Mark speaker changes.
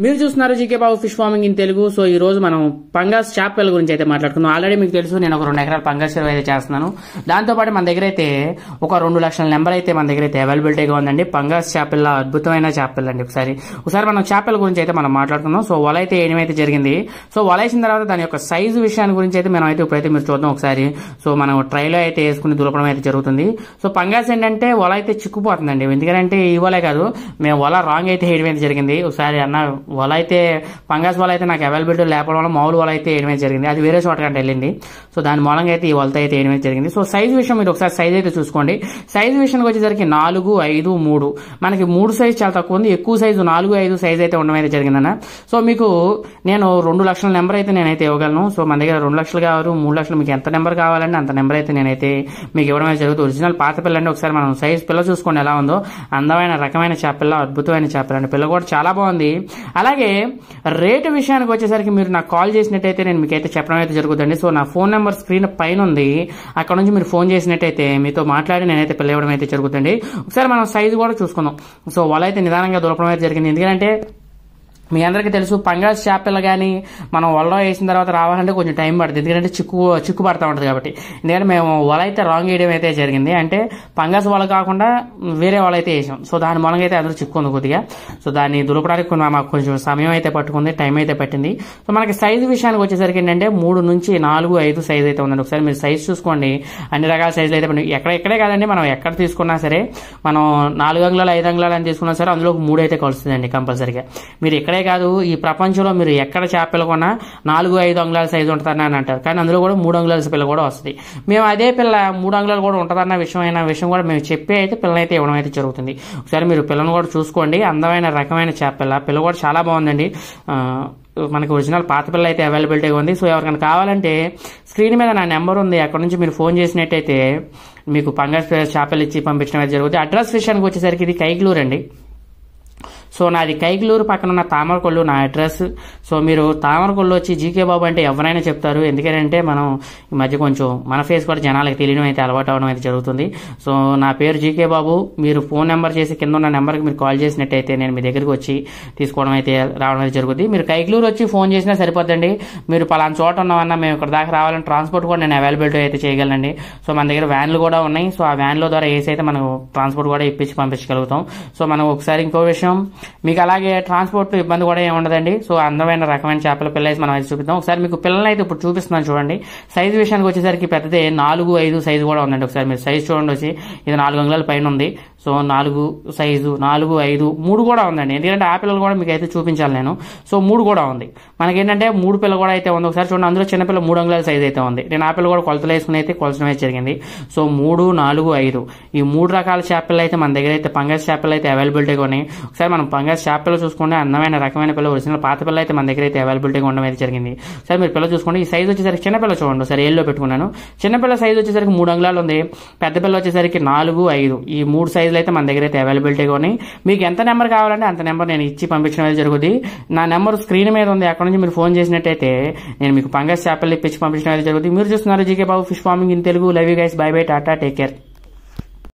Speaker 1: మీరు చూస్తున్నారు GK Babu fish farming in Telugu. So ఈ రోజు మనం పంగాస్ చేపల గురించి అయితే మాట్లాడుకుందాం. ఆల్రెడీ మీకు తెలుసు నేను ఒక 2 ఎకరాల పంగాస్ చెరువు అయితే చేస్తున్నాను. దాంతోపాటు మన దగ్గర అయితే ఒక 2 లక్షల నెంబర్ అయితే మన దగ్గర అయితే అవైలబిలిటీగా ఉందండి. పంగాస్ చేపల అద్భుతమైన చేపలు అండి. ఒకసారి మనం చేపల గురించి అయితే మనం మాట్లాడుకుందాం. సో వల అయితే వేయడం అయితే జరిగింది. సో వల వేసిన తర్వాత దాని యొక్క సైజు విషయాన్ని గురించి అయితే మనం అయితే ఇప్పుడైతే మీరు చూద్దాం ఒకసారి. సో మనం ట్రైలో అయితే వేసుకుని దులపడం అయితే జరుగుతుంది. సో పంగాస్ ఏంటంటే వల అయితే చిక్కుపోతుందండి. ఎందుకంటే ఈ వలే కాదు, మేము వల రాంగ్ అయితే వేయడం అయితే జరిగింది. ఒకసారి అన్న వల అయితే పంగాస్ వల అయితే నాకు అవైలబిలిటీ లేకపోవడం వల్ల మామూలు వల అయితే వేయడం జరిగింది. అది వేరే చోట కంటే వెళ్ళింది. సో దాని మూలంగా అయితే ఈ వలతో అయితే వేయడం జరిగింది. సో సైజు విషయం మీరు ఒకసారి సైజ్ అయితే చూసుకోండి. సైజు విషయానికి వచ్చేసరికి 4, 5, 3 మనకి 3 సైజు చాలా తక్కువ ఉంది. ఎక్కువ సైజు 4, 5 సైజ్ అయితే ఉండడం అయితే జరిగిందన్న. సో మీకు నేను 2 లక్షల నెంబర్ అయితే నేనైతే ఇవ్వగలను. సో మన దగ్గర 2 లక్షలు కావాలి, 3 లక్షలు, మీకు ఎంత నెంబర్ కావాలంటే అంత నెంబర్ అయితే నేనైతే మీకు ఇవ్వడం అయితే జరుగుతుంది. ఒరిజినల్ పాత పిల్ల అండి. ఒకసారి మనం సైజ్ పిల్ల చూసుకోండి ఎలా ఉందో. అందమైన రకమైన చేపల్ల, అద్భుతమైన చేపలు అండి. పిల్ల కూడా చాలా బాగుంది. అలాగే రేటు విషయానికి వచ్చేసరికి మీరు నాకు కాల్ చేసినట్టయితే నేను మీకైతే చెప్పడం అయితే జరుగుతుంది. సో నా ఫోన్ నెంబర్ స్క్రీన్ పైన ఉంది. అక్కడ నుంచి మీరు ఫోన్ చేసినట్టయితే మీతో మాట్లాడి నేనైతే పిల్ల ఇవ్వడం అయితే జరుగుతుంది. ఒకసారి మనం సైజు కూడా చూసుకుందాం. సో వల అయితే నిదానంగా దొరకడం అయితే జరిగింది. ఎందుకంటే మీ అందరికీ తెలుసు పంగాస్ చేపలు కానీ మనం వలలో వేసిన తర్వాత రావాలంటే కొంచెం టైం పడుతుంది. ఎందుకంటే చిక్కు పడతా ఉంటుంది కాబట్టి. ఎందుకంటే మేము వల అయితే రాంగ్ వేయడం అయితే జరిగింది. అంటే పంగాస్ వల కాకుండా వేరే వల అయితే వేసాం. సో దాని మూలంగా అయితే అందరూ చిక్కుంది కొద్దిగా. సో దాన్ని దులపడానికి మాకు కొంచెం సమయం అయితే పట్టుకుంది, టైం అయితే పట్టింది. సో మనకి సైజు విషయానికి వచ్చేసరికి ఏంటంటే 3 నుంచి 4, 5 సైజ్ అయితే ఉందండి. ఒకసారి మీరు సైజ్ చూసుకోండి. అన్ని రకాల సైజులు అయితే ఎక్కడే కాదండి, మనం ఎక్కడ తీసుకున్నా సరే, మనం 4 అంగుళాలు 5 అంగుళాలు అని తీసుకున్నా సరే అందులో 3 అయితే కలుస్తుందండి కంపల్సరీగా. మీరు ఇక్కడే కాదు, ఈ ప్రపంచంలో మీరు ఎక్కడ చేపలు కొన్నా 4, 5 అంగుళాల సైజు ఉంటుందని అని అంటారు. కానీ అందులో కూడా 3 అంగుళాల పిల్ల కూడా వస్తుంది. మేము అదే పిల్ల 3 అంగుళాలు కూడా ఉంటుందన్న విషయం కూడా మేము చెప్పి అయితే పిల్లని అయితే ఇవ్వడం అయితే జరుగుతుంది. ఒకసారి మీరు పిల్లను కూడా చూసుకోండి. అందమైన రకమైన చేపల పిల్ల కూడా చాలా బాగుందండి. మనకి ఒరిజినల్ పాత పిల్ల అయితే అవైలబిలిటీగా ఉంది. సో ఎవరికైనా కావాలంటే స్క్రీన్ మీద నా నెంబర్ ఉంది. అక్కడ నుంచి మీరు ఫోన్ చేసినట్టయితే మీకు పంగాస్ చేపలు ఇచ్చి పంపించడం అయితే జరుగుతుంది. అడ్రస్ విషయానికి వచ్చేసరికి ఇది కైగ్లూరు అండి. సో నాది కైగ్లూరు పక్కన ఉన్న తామరకొల్లు నా అడ్రస్. సో మీరు తామరకొల్లు వచ్చి జీకే బాబు అంటే ఎవరైనా చెప్తారు. ఎందుకంటే మనం ఈ మధ్య కొంచెం మన ఫేస్ కూడా జనాలకు తెలియడం అయితే అలవాటు అవడం అయితే జరుగుతుంది. సో నా పేరు జీకే బాబు. మీరు ఫోన్ నెంబర్ చేసి కింద ఉన్న నెంబర్కి మీరు కాల్ చేసినట్టయితే నేను మీ దగ్గరికి వచ్చి తీసుకోవడం అయితే రావడం అయితే జరుగుతుంది. మీరు కైగ్లూరు వచ్చి ఫోన్ చేసినా సరిపోద్దండి. మీరు పలానా చోట ఉన్నామన్నా మేము ఇక్కడ దాకా రావాలని ట్రాన్స్పోర్ట్ కూడా నేను అవైలబిలిటీ అయితే చేయగలనండి. సో మన దగ్గర వ్యాన్లు కూడా ఉన్నాయి. సో ఆ వ్యాన్ల ద్వారా వేసి అయితే మనం ట్రాన్స్పోర్ట్ కూడా ఇప్పించి పంపించగలుగుతాం. సో మనం ఒకసారి ఇంకో విషయం, మీకు అలాగే ట్రాన్స్పోర్ట్ ఇబ్బంది కూడా ఏమి ఉండదండి. సో అందమైన రకమైన చేపల పిల్ల మనం అయితే చూపిద్దాం. ఒకసారి మీకు పిల్లల్ని అయితే ఇప్పుడు చూపిస్తున్నాను చూడండి. సైజు విషయానికి వచ్చేసరికి పెద్దదే 4, 5 సైజు కూడా ఉందండి. ఒకసారి మీరు సైజు చూడండి. వచ్చి ఇది 4 అంగుళాల పైన ఉంది. సో 4 సైజు, 4, 5, 3 కూడా ఉందండి. ఎందుకంటే ఆ పిల్లలు కూడా మీకు అయితే చూపించాలి నేను. సో 3 కూడా ఉంది. మనకేంటంటే 3 పిల్ల కూడా అయితే ఉంది. ఒకసారి చూడండి, అందులో చిన్నపిల్ల 3 అంగుళాల సైజు అయితే ఉంది. నేను ఆ పిల్ల కూడా కొలతలు వేసుకుని అయితే కొలచడం అయితే జరిగింది. సో 3, 4, 5 ఈ 3 రకాల చేపలు అయితే మన దగ్గర అయితే పంగాస్ చేపలు అయితే అవైలబిలిటీగా ఉన్నాయి. ఒకసారి మనం పంగాస్ చేపలు చూసుకోండి. అందమైన రకమైన పిల్ల, ఒరిజినల్ పాత పిల్ల అయితే మన దగ్గర అయితే అవైలబిలిటీగా ఉండడం అయితే జరిగింది. సరే మీరు పిల్ల చూసుకోండి. ఈ సైజు వచ్చేసరికి చిన్నపిల్ల చూడండి. సరే ఏళ్ళలో పెట్టుకున్నాను. చిన్నపిల్ల సైజు వచ్చేసరికి 3 అంగుళాలు ఉంది. పెద్ద పిల్ల వచ్చేసరికి 4, 5 ఈ 3 సైజులు అయితే మన దగ్గర అయితే అవైలబిలిటీగా ఉన్నాయి. మీకు ఎంత నెంబర్ కావాలంటే అంత నెంబర్ నేను ఇచ్చి పంపించడం అయితే జరుగుతుంది. నా నెంబర్ స్క్రీన్ మీద ఉంది. అక్కడ నుంచి మీరు ఫోన్ చేసినట్టయితే నేను మీకు పంగాస్ చేపలు ఇప్పించి పంపించడం అయితే జరుగుతుంది. మీరు చూస్తున్నారు GK Babu fish farming in Telugu. Love you guys. By by, Tata, take care.